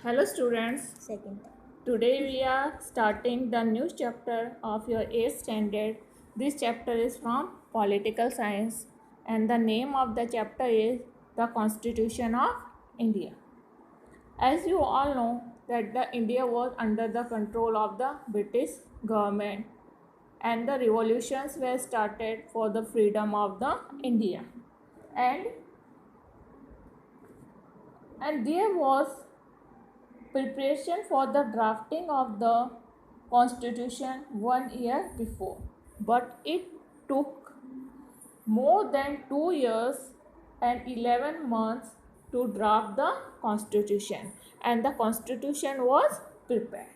Hello students, Second. today we are starting the new chapter of your 8th standard. This chapter is from Political Science and the name of the chapter is the Constitution of India. As you all know that the India was under the control of the British government and the revolutions were started for the freedom of the India and there was preparation for the drafting of the constitution 1 year before, but it took more than 2 years and 11 months to draft the constitution, and the constitution was prepared,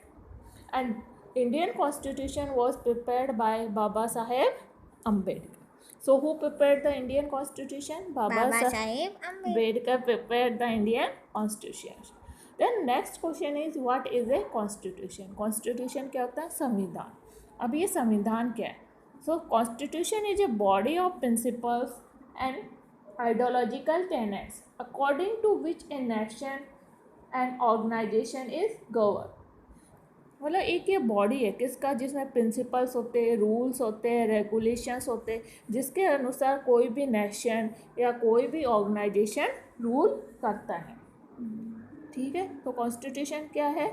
and Indian constitution was prepared by Baba Saheb Ambedkar. So who prepared the Indian constitution? Baba Saheb Ambedkar. Ambedkar prepared the Indian constitution. Then next question is what is a constitution? Constitution क्या होता है? संविधान. अब ये संविधान क्या है? So constitution is a body of principles and ideological tenets according to which a nation and organization is governed. मतलब एक ये बॉडी है किसका, जिसमें प्रिंसिपल्स होते हैं, रूल्स होते हैं, रेगुलेशंस होते हैं, जिसके अनुसार कोई भी नेशन या कोई भी ऑर्गेनाइजेशन रूल करता है. ठीक है, तो कॉन्स्टिट्यूशन क्या है?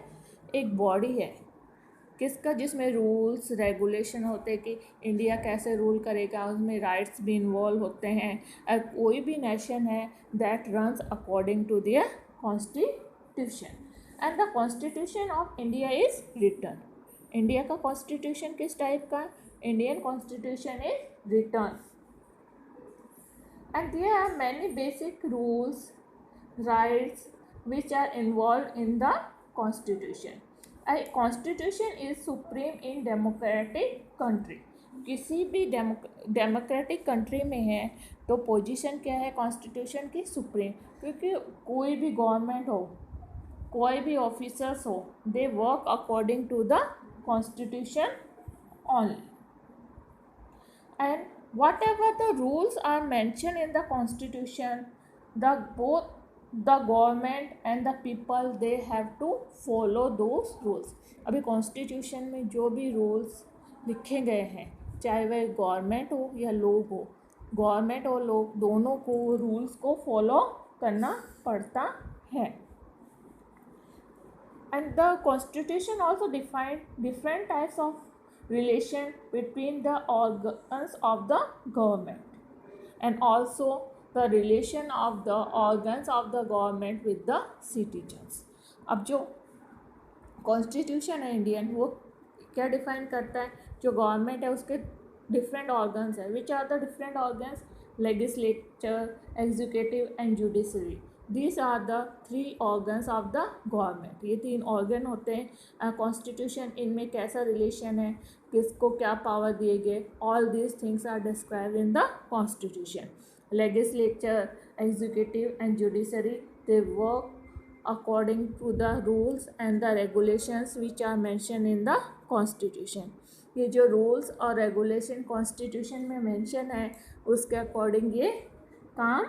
एक बॉडी है किसका, जिसमें रूल्स रेगुलेशन होते हैं कि इंडिया कैसे रूल करेगा, उसमें राइट्स भी इन्वॉल्व होते हैं, और कोई भी नेशन है that runs according to their constitution. And the constitution of India is written. India का कॉन्स्टिट्यूशन किस टाइप का? Indian constitution is written and there are many basic rules, rights which are involved in the constitution. A constitution is supreme in democratic country. किसी भी democratic country में है तो position क्या है कॉन्स्टिट्यूशन की? सुप्रीम. क्योंकि कोई भी गवर्नमेंट हो, कोई भी ऑफिसर्स हो, they work according to the constitution only. And whatever the rules are mentioned in the constitution, both the government and the people, they have to follow those rules. अभी constitution में जो भी rules लिखे गए हैं, चाहे वह गवर्नमेंट हो या लोग हो, गवर्नमेंट और लोग दोनों को रूल्स को फॉलो करना पड़ता है. And the constitution also define different types of relation between the organs of the government and also the relation of the organs of the government with the citizens. अब जो कॉन्स्टिट्यूशन है Indian, वो क्या define करता है? जो government है उसके डिफरेंट ऑर्गन्स है. Which are the different organs? Legislature, executive and judiciary. These are the 3 organs of the government. ये 3 ऑर्गन होते हैं. कॉन्स्टिट्यूशन इनमें कैसा रिलेशन है, किसको क्या पावर दिए गए, all these things are described in the constitution. Legislature, executive and judiciary, they work according to the rules and the regulations which are mentioned in the constitution. ये जो रूल्स और रेगुलेशन कॉन्स्टिट्यूशन में mention है उसके according ये काम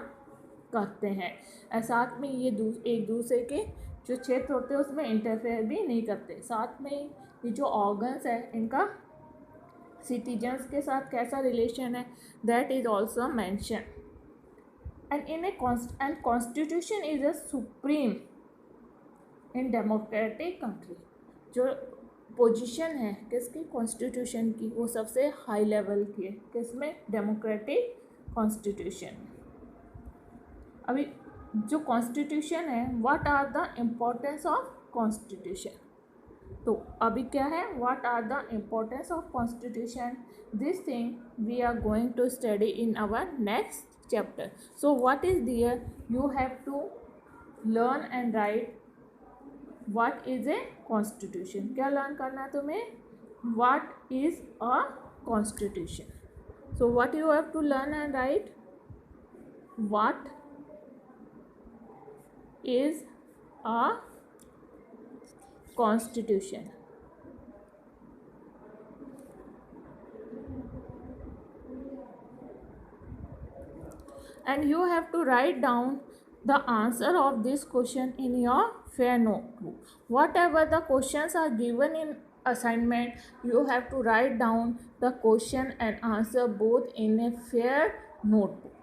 करते हैं. और साथ में ये एक दूसरे के जो क्षेत्र होते हैं उसमें इंटरफेयर भी नहीं करते. साथ में ये जो ऑर्गन्स है इनका सिटीजन्स के साथ कैसा रिलेशन है, that is also mention. And in and constitution is a supreme in democratic country. जो पोजीशन है किसकी? कॉन्स्टिट्यूशन की, वो सबसे हाई लेवल की है. किसमें? Democratic constitution. अभी जो कॉन्स्टिट्यूशन है, what are the importance of constitution? तो अभी क्या है, what are the importance of constitution? This thing we are going to study in our next chapter. So what is there? You have to learn and write what is a constitution. क्या learn करना है तुम्हें? What is a constitution. So what you have to learn and write? What is a constitution. And you have to write down the answer of this question in your fair notebook. Whatever the questions are given in assignment, you have to write down the question and answer both in a fair notebook.